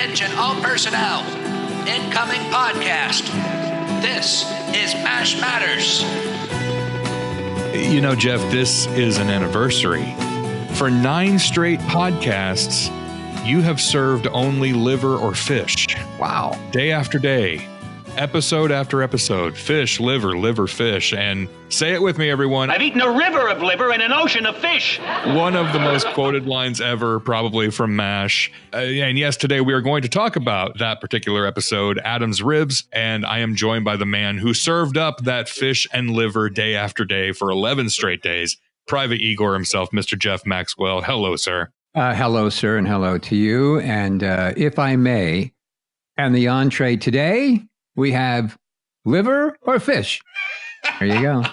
Attention all personnel. Incoming podcast. This is MASH Matters. You know, Jeff, this is an anniversary. For 9 straight podcasts, you have served only liver or fish. Wow. Day after day, episode after episode, fish, liver, fish. And say it with me, everyone. I've eaten a river of liver and an ocean of fish. One of the most quoted lines ever, probably from MASH. And yes, today we are going to talk about that particular episode, Adam's Ribs. And I am joined by the man who served up that fish and liver day after day for 11 straight days, Private Igor himself, Mr. Jeff Maxwell. Hello, sir. Hello, sir, and hello to you. And if I may, and the entree today, we have liver or fish. There you go.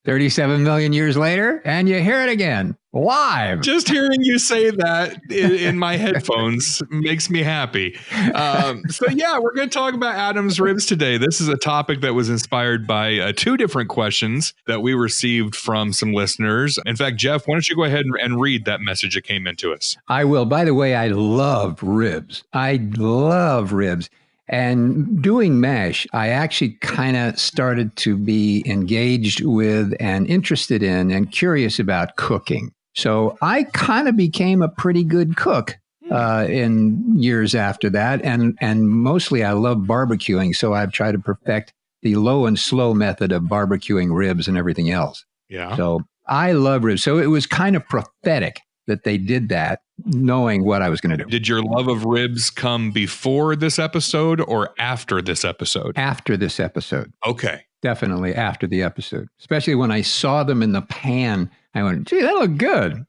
37 million years later, and you hear it again, live. Just hearing you say that in my headphones makes me happy. So yeah, we're going to talk about Adam's Ribs today. This is a topic that was inspired by 2 different questions that we received from some listeners. In fact, Jeff, why don't you go ahead and read that message that came into us? I will. By the way, I love ribs. And doing MASH, I actually kind of started to be engaged with and interested in and curious about cooking. So I kind of became a pretty good cook in years after that. And mostly I love barbecuing. So I've tried to perfect the low and slow method of barbecuing ribs and everything else. Yeah. So I love ribs. So it was kind of prophetic that they did that, knowing what I was going to do. Did your love of ribs come before this episode or after this episode? After this episode. Okay. Definitely after the episode. Especially when I saw them in the pan, I went, gee, that looked good.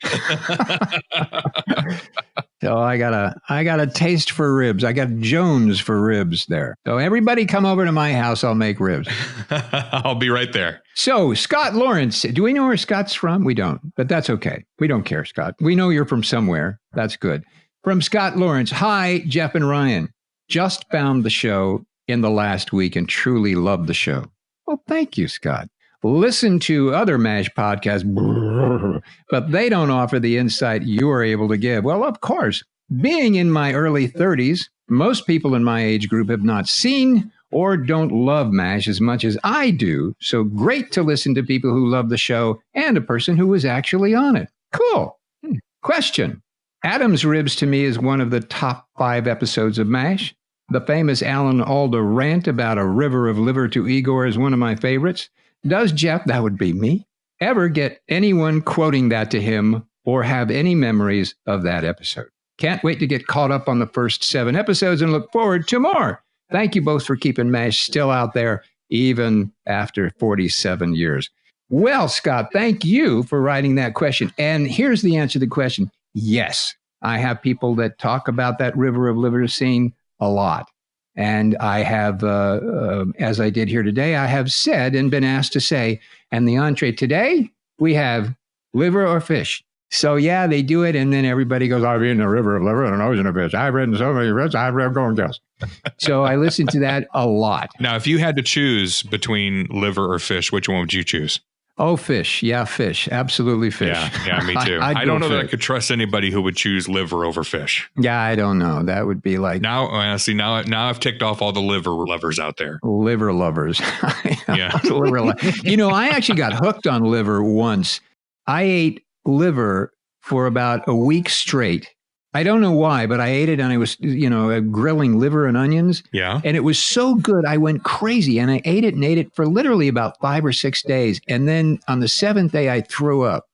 So I got a taste for ribs. I got Jones for ribs there. So everybody come over to my house, I'll make ribs. I'll be right there. So Scott Lawrence, do we know where Scott's from? We don't, but that's okay. We don't care, Scott. We know you're from somewhere. That's good. From Scott Lawrence, hi, Jeff and Ryan. Just found the show in the last week and truly loved the show. Well, thank you, Scott. Listen to other MASH podcasts, but they don't offer the insight you are able to give. Well, of course, being in my early 30s, most people in my age group have not seen or don't love MASH as much as I do. So great to listen to people who love the show and a person who was actually on it. Cool. Question. Adam's Ribs to me is one of the top 5 episodes of MASH. The famous Alan Alda rant about a river of liver to Igor is one of my favorites. Does Jeff, that would be me, ever get anyone quoting that to him or have any memories of that episode? Can't wait to get caught up on the first 7 episodes and look forward to more. Thank you both for keeping MASH still out there, even after 47 years. Well, Scott, thank you for writing that question. And here's the answer to the question. Yes, I have people that talk about that river of liver scene a lot. And I have, as I did here today, I have said and been asked to say, and the entree today, we have liver or fish. So yeah, they do it. And then everybody goes, I've eaten a river of liver and an ocean of fish. I've eaten so many ribs, I've read going girls. So I listen to that a lot. Now, if you had to choose between liver or fish, which one would you choose? Oh, fish. Yeah, fish. Absolutely fish. Yeah, me too. I don't know that I could trust anybody who would choose liver over fish. Yeah, I don't know. That would be like... Now I've ticked off all the liver lovers out there. Liver lovers. Yeah. You know, I actually got hooked on liver once. I ate liver for about a week straight. I don't know why, but I ate it and I was, grilling liver and onions. Yeah. And it was so good. I went crazy and I ate it for literally about 5 or 6 days. And then on the 7th day, I threw up.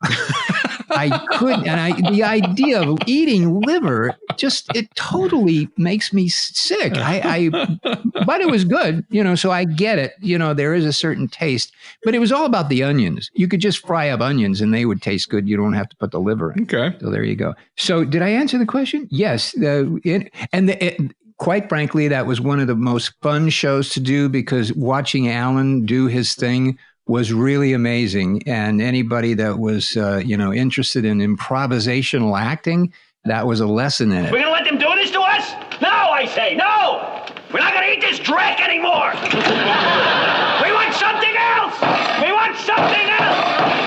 I couldn't. And the idea of eating liver it totally makes me sick. But it was good, so I get it. There is a certain taste, but it was all about the onions. You could just fry up onions and they would taste good. You don't have to put the liver in. Okay. So there you go. So did I answer the question? Yes. Quite frankly, that was one of the most fun shows to do because watching Alan do his thing was really amazing. And anybody that was, interested in improvisational acting, that was a lesson in it. We're going to let them do this to us? No, I say, no! We're not going to eat this dreck anymore! We want something else! We want something else!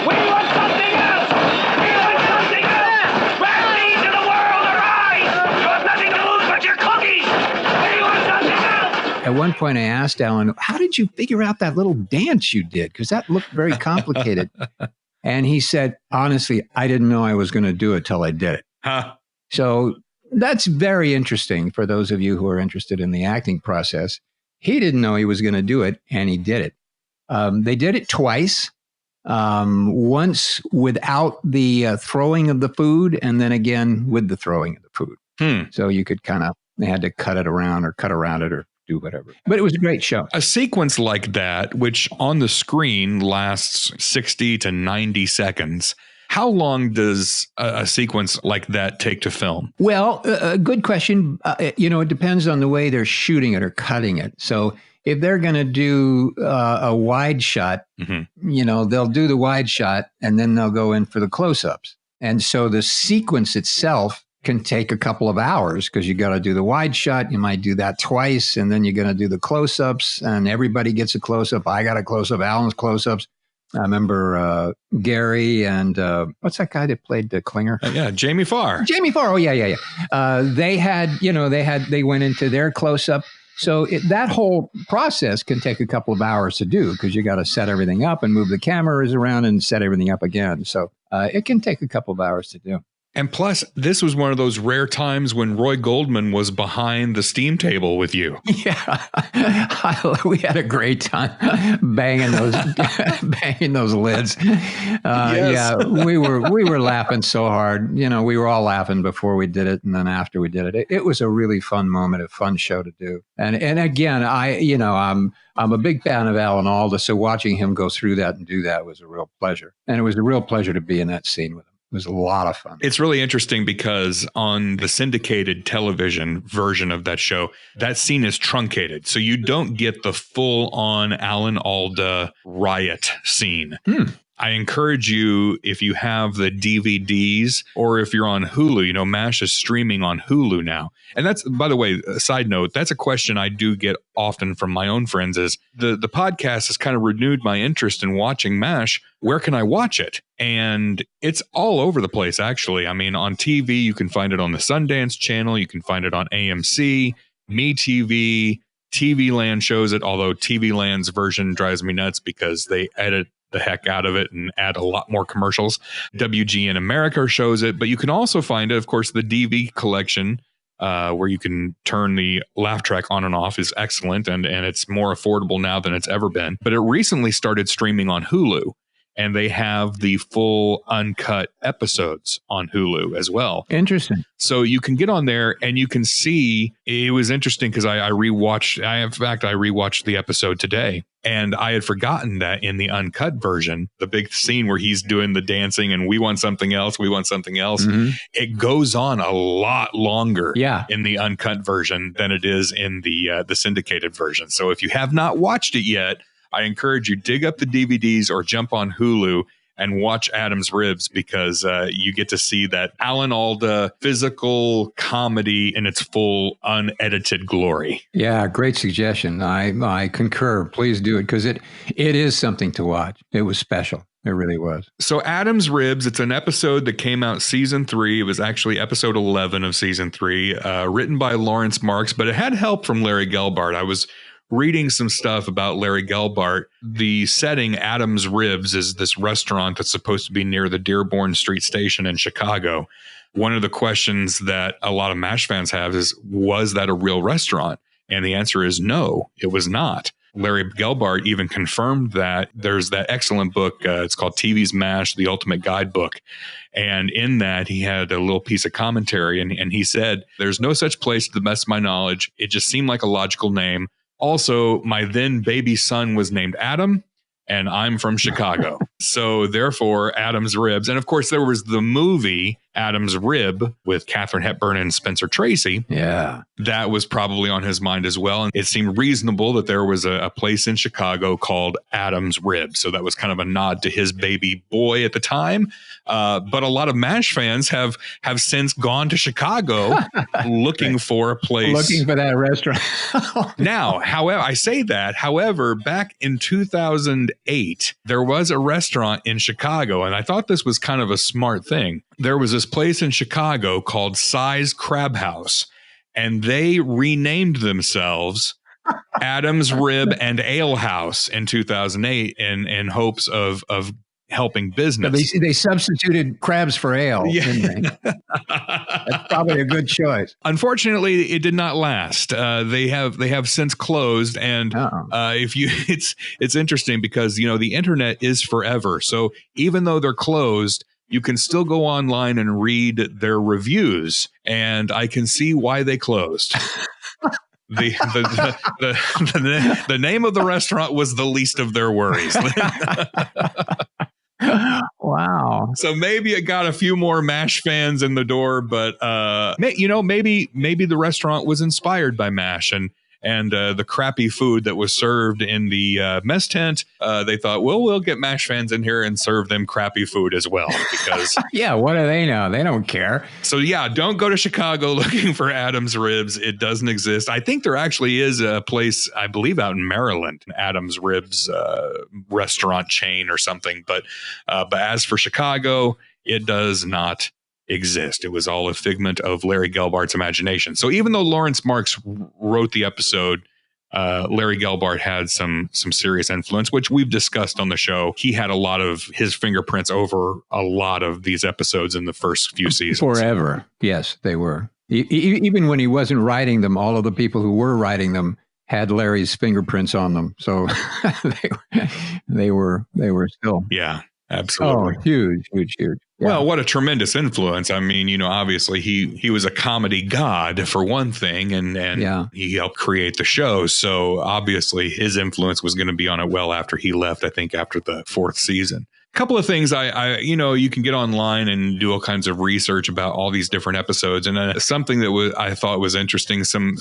We want something else! We want something else! Where these in the world arise! You have nothing to At one point, I asked Alan, how did you figure out that little dance you did? Because that looked very complicated. And he said, honestly, I didn't know I was going to do it till I did it. Huh. So that's very interesting for those of you who are interested in the acting process. He didn't know he was going to do it, and he did it. They did it twice. Once without the throwing of the food, and then again with the throwing of the food. So you could they had to cut it around or cut around it or do whatever. But it was a great show. A sequence like that, which on the screen lasts 60 to 90 seconds. How long does a sequence like that take to film? Well, a good question. It depends on the way they're shooting it or cutting it. So if they're going to do a wide shot, they'll do the wide shot and then they'll go in for the close-ups. And so the sequence itself can take a couple of hours because you got to do the wide shot. You might do that twice, and then you're going to do the close-ups, and everybody gets a close-up. I got a close-up, Alan's close-ups. I remember Gary and what's that guy that played the Klinger? Jamie Farr. Jamie Farr. Oh, yeah. They went into their close-up. So that whole process can take a couple of hours to do because you got to set everything up and move the cameras around and set everything up again. So it can take a couple of hours to do. And plus, this was one of those rare times when Roy Goldman was behind the steam table with you. Yeah, we had a great time banging those lids. Yes. Yeah, we were laughing so hard. We were all laughing before we did it, and then after we did it, it was a really fun moment, a fun show to do. And again, I'm a big fan of Alan Alda, so watching him go through that and do that was a real pleasure. And it was a real pleasure to be in that scene with him. It was a lot of fun. It's really interesting because on the syndicated television version of that show, that scene is truncated. So you don't get the full-on Alan Alda riot scene. I encourage you, if you have the DVDs or if you're on Hulu, MASH is streaming on Hulu now. And that's, by the way, a side note, that's a question I do get often from my own friends is the podcast has kind of renewed my interest in watching MASH. Where can I watch it? And it's all over the place, actually. I mean, on TV, you can find it on the Sundance Channel. You can find it on AMC, MeTV, TV Land shows it, although TV Land's version drives me nuts because they edit the heck out of it and add a lot more commercials. WGN America shows it, but you can also find it, of course, the DV collection, where you can turn the laugh track on and off is excellent, and it's more affordable now than it's ever been. But it recently started streaming on Hulu, and they have the full uncut episodes on Hulu as well. Interesting. So you can get on there and you can see. It was interesting because I rewatched the episode today, and I had forgotten that in the uncut version, the big scene where he's doing the dancing and we want something else, it goes on a lot longer in the uncut version than it is in the syndicated version. So if you have not watched it yet, I encourage you, dig up the DVDs or jump on Hulu and watch Adam's Ribs because you get to see that Alan Alda physical comedy in its full unedited glory. Yeah, great suggestion. I concur. Please do it because it is something to watch. It was special. It really was. So Adam's Ribs, it's an episode that came out season 3. It was actually episode 11 of season 3, written by Lawrence Marks, but it had help from Larry Gelbart. I was reading some stuff about Larry Gelbart. The setting, Adam's Ribs, is this restaurant that's supposed to be near the Dearborn Street Station in Chicago. One of the questions that a lot of MASH fans have is, was that a real restaurant? And the answer is no, it was not. Larry Gelbart even confirmed that. There's that excellent book. It's called TV's MASH, The Ultimate Guidebook. And in that, he had a little piece of commentary, and he said, there's no such place to the best of my knowledge. It just seemed like a logical name. Also, my then baby son was named Adam, and I'm from Chicago. So therefore, Adam's Ribs. And of course, there was the movie Adam's Rib with Katharine Hepburn and Spencer Tracy. Yeah. That was probably on his mind as well. And it seemed reasonable that there was a place in Chicago called Adam's Rib. So that was kind of a nod to his baby boy at the time. But a lot of MASH fans have since gone to Chicago looking for a place. Looking for that restaurant. Now, however, back in 2008, there was a restaurant in Chicago, and I thought this was kind of a smart thing. There was this place in Chicago called Size Crab House, and they renamed themselves Adam's Rib and Ale House in 2008 in hopes of helping business. So they substituted crabs for ale, didn't they? That's probably a good choice. Unfortunately, it did not last. They have since closed, and it's interesting because the internet is forever. So even though they're closed, you can still go online and read their reviews, and I can see why they closed. The name of the restaurant was the least of their worries. Wow. So maybe it got a few more MASH fans in the door, but maybe the restaurant was inspired by MASH and the crappy food that was served in the mess tent. They thought, well, we'll get MASH fans in here and serve them crappy food as well, because yeah, what do they know? They don't care. So yeah, don't go to Chicago looking for Adam's Ribs. It doesn't exist. I think there actually is a place, I believe, out in Maryland, Adam's Ribs restaurant chain or something. But as for Chicago, it does not exist. It was all a figment of Larry Gelbart's imagination. So even though Lawrence Marks wrote the episode, Larry Gelbart had some serious influence, which we've discussed on the show. He had a lot of his fingerprints over a lot of these episodes in the first few seasons. Forever. Yes, they were. Even when he wasn't writing them, all of the people who were writing them had Larry's fingerprints on them. So they were still. Yeah, absolutely. Oh, huge. Yeah. Well, what a tremendous influence. I mean, obviously he was a comedy god for one thing, and he helped create the show. So obviously his influence was going to be on it well after he left, I think after the 4th season. A couple of things you can get online and do all kinds of research about all these different episodes. And something that I thought was interesting, some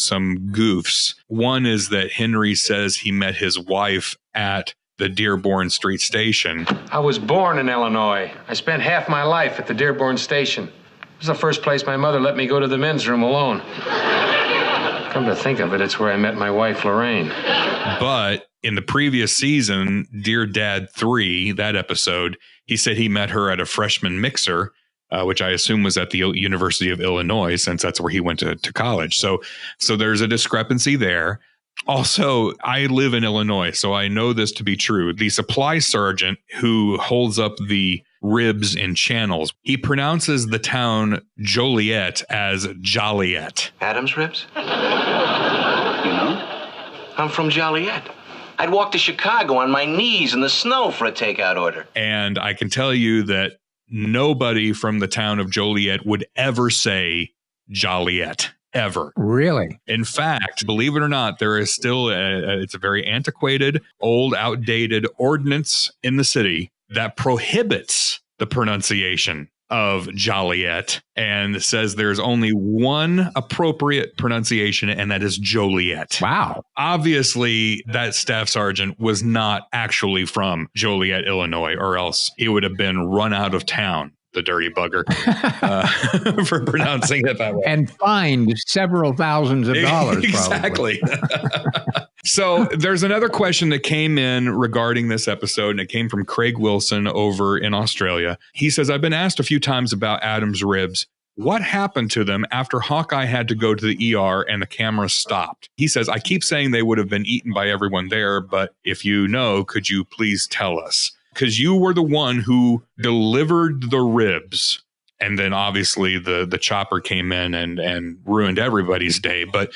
goofs. One is that Henry says he met his wife at the Dearborn Street Station. I was born in Illinois. I spent half my life at the Dearborn Station. It was the first place my mother let me go to the men's room alone. Come to think of it, it's where I met my wife, Lorraine. But in the previous season, Dear Dad 3, that episode, he said he met her at a freshman mixer, which I assume was at the University of Illinois, since that's where he went to college. So there's a discrepancy there. Also, I live in Illinois, so I know this to be true. The supply sergeant who holds up the ribs in channels, he pronounces the town Joliet as Joliet. Adam's Ribs? You know? I'm from Joliet. I'd walk to Chicago on my knees in the snow for a takeout order. And I can tell you that nobody from the town of Joliet would ever say Joliet. Ever. Really? In fact, believe it or not, there is still it's a very antiquated, old, outdated ordinance in the city that prohibits the pronunciation of Joliet and says there's only one appropriate pronunciation, and that is Joliet. Wow. Obviously, that staff sergeant was not actually from Joliet, Illinois, or else he would have been run out of town. The dirty bugger for pronouncing it that way. And fined several thousands of dollars. Exactly. So there's another question that came in regarding this episode, and it came from Craig Wilson over in Australia. He says, I've been asked a few times about Adam's Ribs. What happened to them after Hawkeye had to go to the ER and the camera stopped? He says, I keep saying they would have been eaten by everyone there, but if you know, could you please tell us? Because you were the one who delivered the ribs. And then obviously the chopper came in and ruined everybody's day. But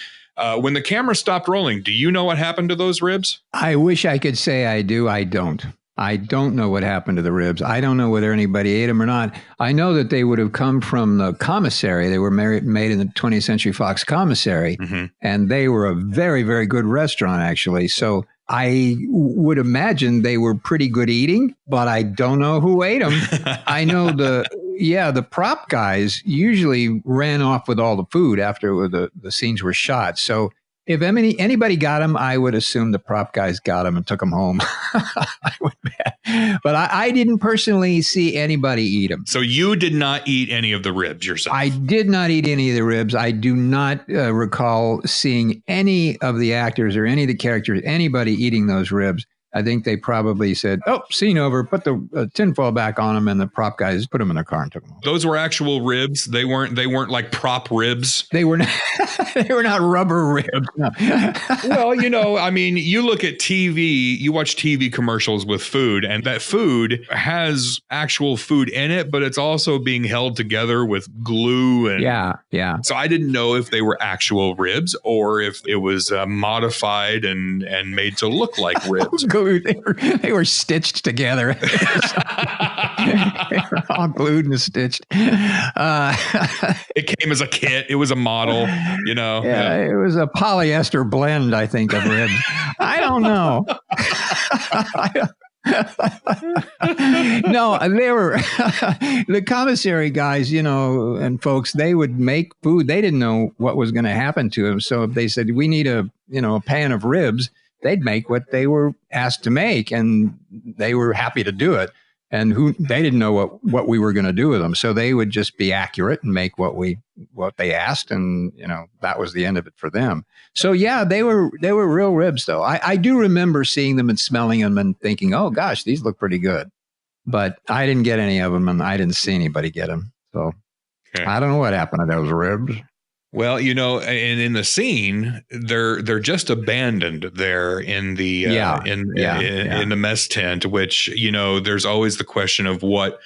when the camera stopped rolling, do you know what happened to those ribs? I wish I could say I do. I don't. I don't know what happened to the ribs. I don't know whether anybody ate them or not. I know that they would have come from the commissary. They were made in the 20th Century Fox commissary. Mm-hmm. And they were a very, very good restaurant, actually. So I would imagine they were pretty good eating, but I don't know who ate them. I know the prop guys usually ran off with all the food after the scenes were shot. So if anybody got them, I would assume the prop guys got them and took them home. I would bet. But I didn't personally see anybody eat them. So you did not eat any of the ribs yourself? I did not eat any of the ribs. I do not recall seeing any of the actors or any of the characters, anybody eating those ribs. I think they probably said, "Oh, scene over. Put the tinfoil back on them," and the prop guys put them in the car and took them home. Those were actual ribs. They weren't like prop ribs. They were not. They were not rubber ribs. No. Well, I mean, you look at TV, you watch TV commercials with food, and that food has actual food in it, but it's also being held together with glue. And yeah. So I didn't know if they were actual ribs or if it was modified and made to look like ribs. They were stitched together. They were all glued and stitched. It came as a kit. It was a model, Yeah, it was a polyester blend, I think, of ribs. I don't know. No, they were the commissary guys, and folks, they would make food. They didn't know what was going to happen to them. So if they said, we need a pan of ribs, they'd make what they were asked to make, and they were happy to do it. And they didn't know what we were going to do with them. So they would just be accurate and make what they asked. And, that was the end of it for them. So yeah, they were real ribs though. I do remember seeing them and smelling them and thinking, oh gosh, these look pretty good. But I didn't get any of them and I didn't see anybody get them. So okay. I don't know what happened to those ribs. Well, and in the scene, they're just abandoned there in the in the mess tent, which there's always the question of what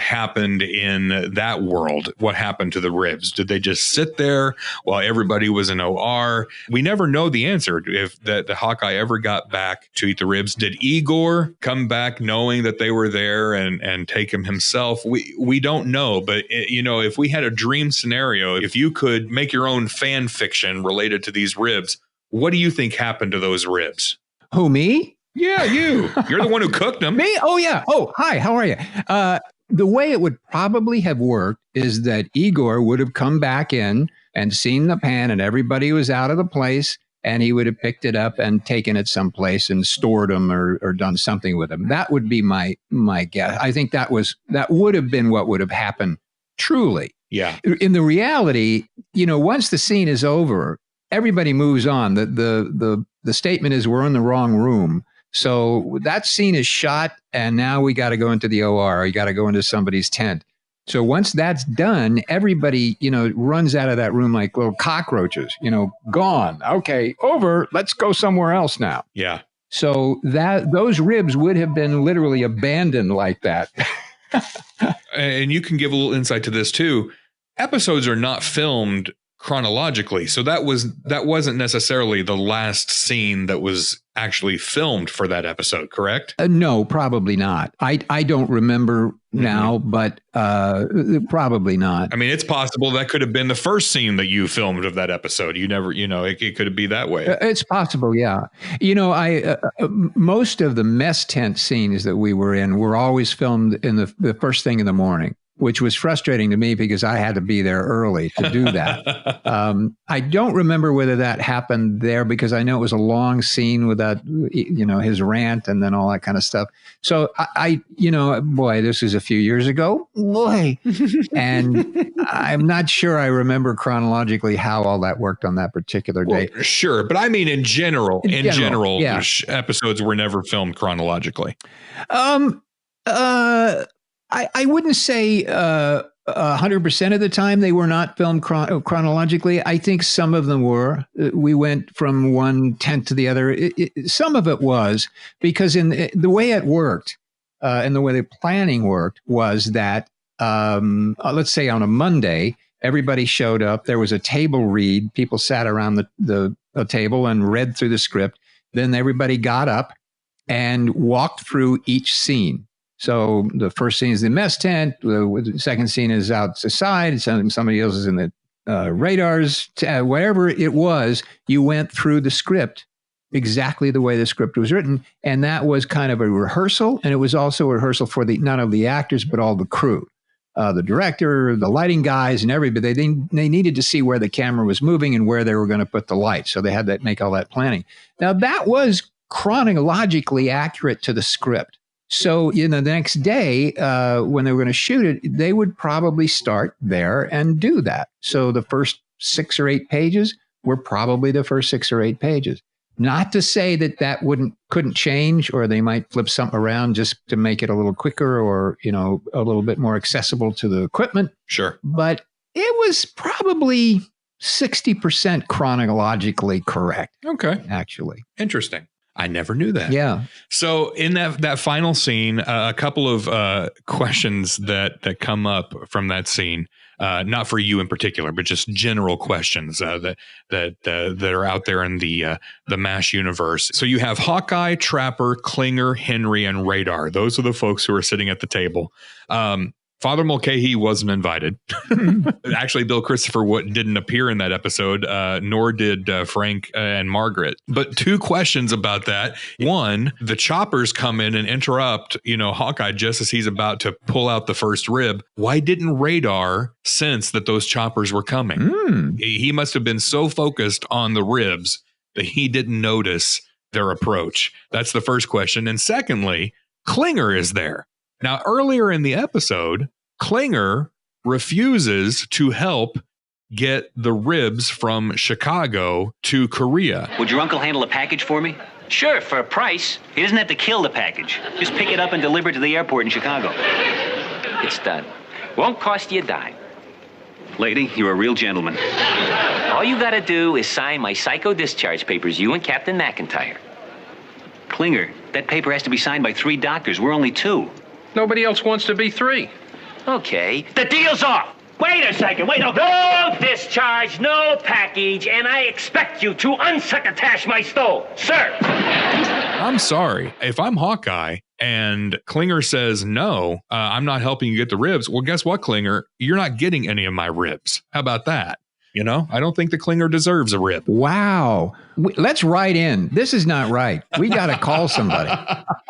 happened in that world. What happened to the ribs? Did they just sit there while everybody was in OR? We never know the answer. If the Hawkeye ever got back to eat the ribs, did Igor come back knowing that they were there and take him himself? We don't know. But if we had a dream scenario, if you could make your own fan fiction related to these ribs, what do you think happened to those ribs? Who, me? Yeah, you. You're the one who cooked them. Me? Oh yeah. Oh, hi. How are you? The way it would probably have worked is that Igor would have come back in and seen the pan and everybody was out of the place, and he would have picked it up and taken it someplace and stored them or done something with them. That would be my guess. I think that would have been what would have happened truly. Yeah. In the reality, once the scene is over, everybody moves on. The statement is we're in the wrong room. So that scene is shot, and now we got to go into the OR. You got to go into somebody's tent. So once that's done, everybody, runs out of that room like little cockroaches, gone. Okay, over. Let's go somewhere else now. Yeah. So those ribs would have been literally abandoned like that. And you can give a little insight to this too. Episodes are not filmed chronologically. So that wasn't necessarily the last scene that was actually filmed for that episode, correct? No, probably not. I don't remember now, but probably not. I mean, it's possible that could have been the first scene that you filmed of that episode. You never, it could be that way. It's possible, yeah. Most of the mess tent scenes that we were in were always filmed in the first thing in the morning, which was frustrating to me because I had to be there early to do that. I don't remember whether that happened there because I know it was a long scene with that, his rant and then all that kind of stuff. So boy, this is a few years ago, boy. And I'm not sure I remember chronologically how all that worked on that particular day. Well, sure. But I mean, in general, yeah. Episodes were never filmed chronologically. I wouldn't say 100% of the time they were not filmed chronologically. I think some of them were. We went from one tent to the other. Some of it was because in the way it worked and the way the planning worked was that, let's say on a Monday, everybody showed up. There was a table read. People sat around the table and read through the script. Then everybody got up and walked through each scene. So the first scene is the mess tent. The second scene is outside. Somebody else is in the radars. Whatever it was, you went through the script exactly the way the script was written. And that was kind of a rehearsal. And it was also a rehearsal for not only the actors, but all the crew. The director, the lighting guys, and everybody. They needed to see where the camera was moving and where they were going to put the lights. So they had to make all that planning. Now, that was chronologically accurate to the script. So, the next day, when they were going to shoot it, they would probably start there and do that. So the first 6 or 8 pages were probably the first 6 or 8 pages. Not to say that couldn't change, or they might flip something around just to make it a little quicker, or a little bit more accessible to the equipment. Sure. But it was probably 60% chronologically correct. Okay. Actually. Interesting. I never knew that. Yeah. So in that final scene, a couple of questions that come up from that scene, not for you in particular, but just general questions that are out there in the MASH universe. So you have Hawkeye, Trapper, Klinger, Henry, and Radar. Those are the folks who are sitting at the table. Father Mulcahy wasn't invited. Actually, Bill Christopher didn't appear in that episode, nor did Frank and Margaret. But two questions about that. One, the choppers come in and interrupt, Hawkeye just as he's about to pull out the first rib. Why didn't Radar sense that those choppers were coming? He must have been so focused on the ribs that he didn't notice their approach. That's the first question. And secondly, Klinger is there. Now, earlier in the episode, Klinger refuses to help get the ribs from Chicago to Korea. Would your uncle handle a package for me? Sure, for a price. He doesn't have to kill the package. Just pick it up and deliver it to the airport in Chicago. It's done. Won't cost you a dime. Lady, you're a real gentleman. All you gotta do is sign my psycho discharge papers, you and Captain McIntyre. Klinger, that paper has to be signed by 3 doctors. We're only 2. Nobody else wants to be 3. Okay. The deal's off. Wait a second. Wait. No discharge, no package, and I expect you to unsuccotash my stove, sir. I'm sorry. If I'm Hawkeye and Klinger says, no, I'm not helping you get the ribs. Well, guess what, Klinger? You're not getting any of my ribs. How about that? I don't think the Klinger deserves a rib. Wow. Let's write in. This is not right. We got to call somebody.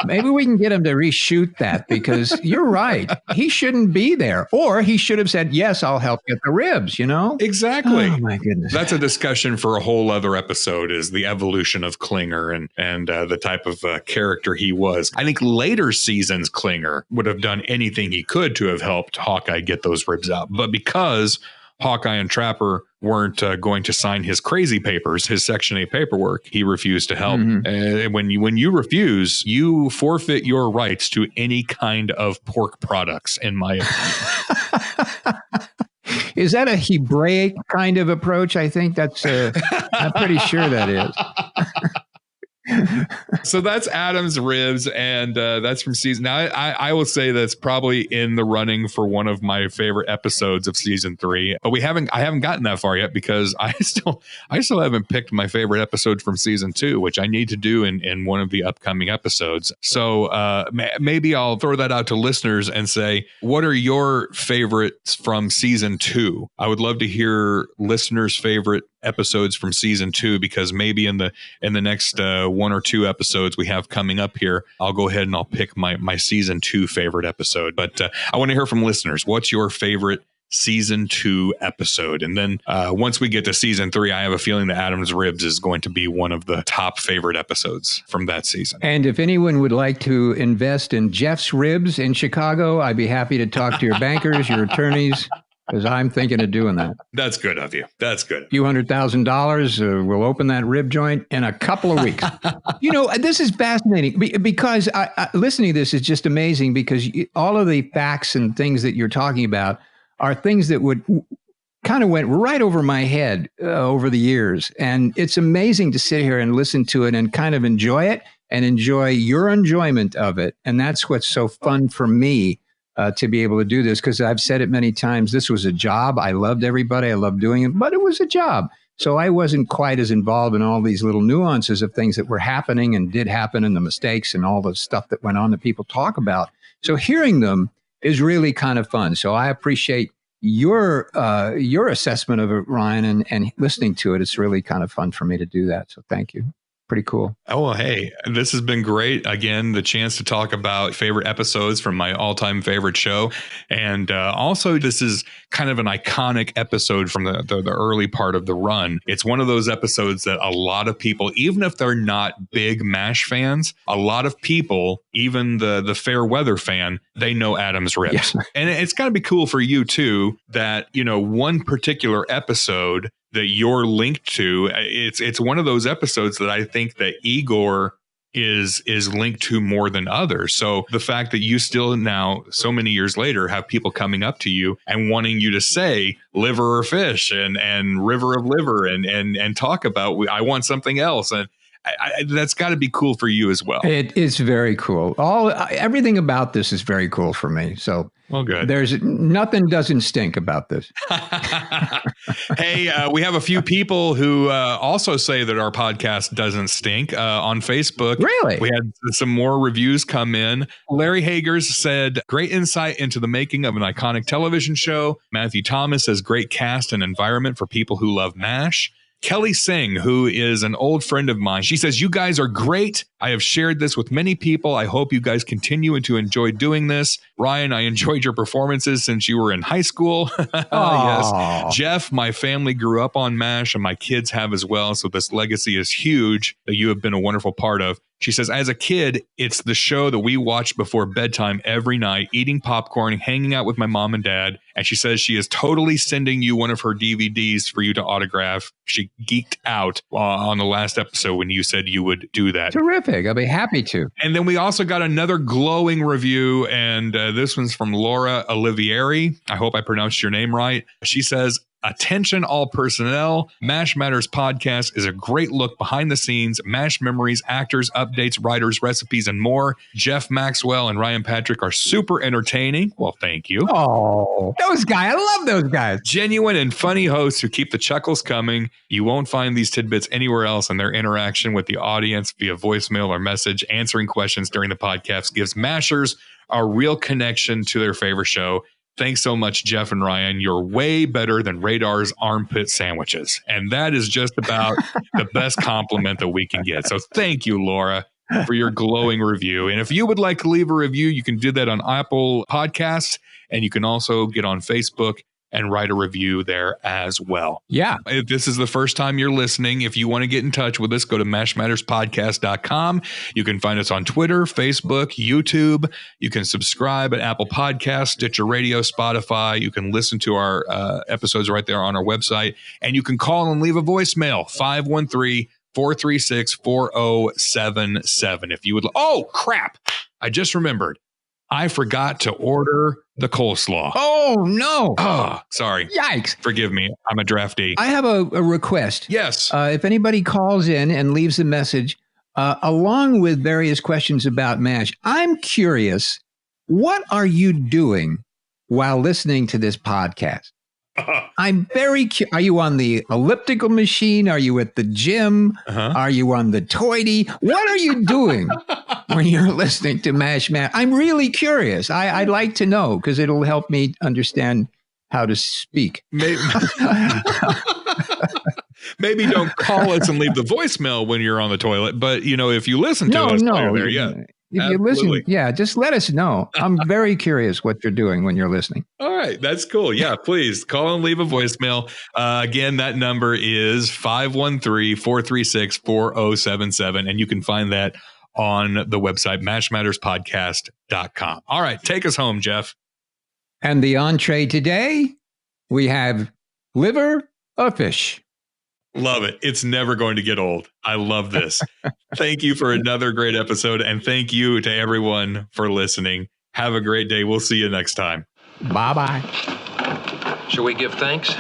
Maybe we can get him to reshoot that, because you're right. He shouldn't be there. Or he should have said, yes, I'll help get the ribs, Exactly. Oh, my goodness. That's a discussion for a whole other episode, is the evolution of Klinger and the type of character he was. I think later seasons Klinger would have done anything he could to have helped Hawkeye get those ribs out. But because Hawkeye and Trapper weren't going to sign his crazy papers, his Section 8 paperwork, he refused to help. When you refuse, you forfeit your rights to any kind of pork products, in my opinion. Is that a Hebraic kind of approach? I think that's, I'm pretty sure that is. So that's Adam's ribs, and that's from season. Now, I will say that's probably in the running for one of my favorite episodes of season 3. But I haven't gotten that far yet, because I still haven't picked my favorite episode from season 2, which I need to do in one of the upcoming episodes. So maybe I'll throw that out to listeners and say, what are your favorites from season 2? I would love to hear listeners' favorite episodes from season 2, because maybe in the next 1 or 2 episodes we have coming up here, I'll go ahead and I'll pick my season 2 favorite episode. But I want to hear from listeners. What's your favorite season 2 episode? And then once we get to season 3, I have a feeling that Adam's Ribs is going to be one of the top favorite episodes from that season. And if anyone would like to invest in Jeff's Ribs in Chicago, I'd be happy to talk to your bankers, your attorneys, because I'm thinking of doing that. That's good of you. That's good. A few $100,000. We'll open that rib joint in a couple of weeks. This is fascinating because listening to this is just amazing, because all of the facts and things that you're talking about are things that would kind of went right over my head over the years. And it's amazing to sit here and listen to it and kind of enjoy it and enjoy your enjoyment of it. And that's what's so fun for me. To be able to do this, because I've said it many times, this was a job. I loved everybody. I loved doing it, but it was a job. So I wasn't quite as involved in all these little nuances of things that were happening and did happen, and the mistakes and all the stuff that went on that people talk about. So hearing them is really kind of fun. So I appreciate your assessment of it, Ryan, and listening to it. It's really kind of fun for me to do that. So thank you. Pretty cool. Oh, well, hey, this has been great. Again, the chance to talk about favorite episodes from my all-time favorite show. And also, this is kind of an iconic episode from the early part of the run. It's one of those episodes that a lot of people, even if they're not big MASH fans, a lot of people, even the fair weather fan, they know Adam's Ribs. Yeah. And it's got to be cool for you, too, that, one particular episode that you're linked to. It's one of those episodes that I think that Igor is linked to more than others. So the fact that you still now, so many years later, have people coming up to you and wanting you to say liver or fish and river of liver and talk about, I want something else. And that's got to be cool for you as well. It is very cool. Everything about this is very cool for me. So, well, good. There's nothing doesn't stink about this. Hey, we have a few people who also say that our podcast doesn't stink on Facebook. Really? We had some more reviews come in. Larry Hagers said, great insight into the making of an iconic television show. Matthew Thomas says, great cast and environment for people who love MASH. Kelly Singh, who is an old friend of mine, she says, you guys are great. I have shared this with many people. I hope you guys continue to enjoy doing this. Ryan, I enjoyed your performances since you were in high school. Yes. Jeff, my family grew up on MASH and my kids have as well. So this legacy is huge that you have been a wonderful part of. She says, as a kid, it's the show that we watched before bedtime every night, eating popcorn, hanging out with my mom and dad. And she says she is totally sending you one of her DVDs for you to autograph. She geeked out on the last episode when you said you would do that. Terrific. I'll be happy to. And then we also got another glowing review. And this one's from Laura Olivieri. I hope I pronounced your name right. She says, attention all personnel. MASH Matters podcast is a great look behind the scenes, MASH memories, actors, updates, writers, recipes, and more. Jeff Maxwell and Ryan Patrick are super entertaining. Well, thank you. Oh, those guys. I love those guys. Genuine and funny hosts who keep the chuckles coming. You won't find these tidbits anywhere else, and their interaction with the audience via voicemail or message, answering questions during the podcast gives MASHers a real connection to their favorite show. Thanks so much, Jeff and Ryan. You're way better than Radar's armpit sandwiches. And that is just about the best compliment that we can get. So thank you, Laura, for your glowing review. And if you would like to leave a review, you can do that on Apple Podcasts. And you can also get on Facebook and write a review there as well. Yeah. If this is the first time you're listening, if you want to get in touch with us, go to mashmatterspodcast.com. You can find us on Twitter, Facebook, YouTube. You can subscribe at Apple Podcasts, Stitcher Radio, Spotify. You can listen to our episodes right there on our website. And you can call and leave a voicemail, 513-436-4077. If you would. Oh, crap. I just remembered. I forgot to order the coleslaw. Oh, no. Oh, sorry. Yikes. Forgive me. I'm a draftee. I have a request. Yes. If anybody calls in and leaves a message, along with various questions about MASH, I'm curious, what are you doing while listening to this podcast? I'm very curious. Are you on the elliptical machine? Are you at the gym? Are you on the toity? What are you doing when you're listening to MASH? I'm really curious. I'd like to know because it'll help me understand how to speak. Maybe don't call us and leave the voicemail when you're on the toilet. But, you know, if you listen to us while you're there, yeah. If you listen, yeah, just let us know. I'm very curious what you're doing when you're listening. All right. That's cool. Yeah, please call and leave a voicemail. Again, that number is 513-436-4077. And you can find that on the website, mashmatterspodcast.com. All right. Take us home, Jeff. And the entree today, we have liver of fish. Love it. It's never going to get old. I love this. Thank you for another great episode. And thank you to everyone for listening. Have a great day. We'll see you next time. Bye-bye. Shall we give thanks?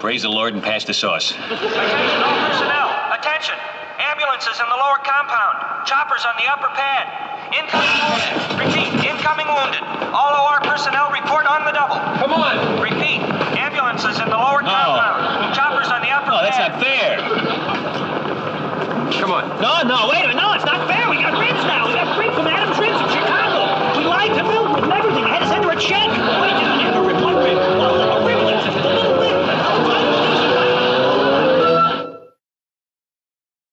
Praise the Lord and pass the sauce. Attention all personnel. Attention. Ambulances in the lower compound. Choppers on the upper pad. Incoming wounded. Repeat, incoming wounded. All OR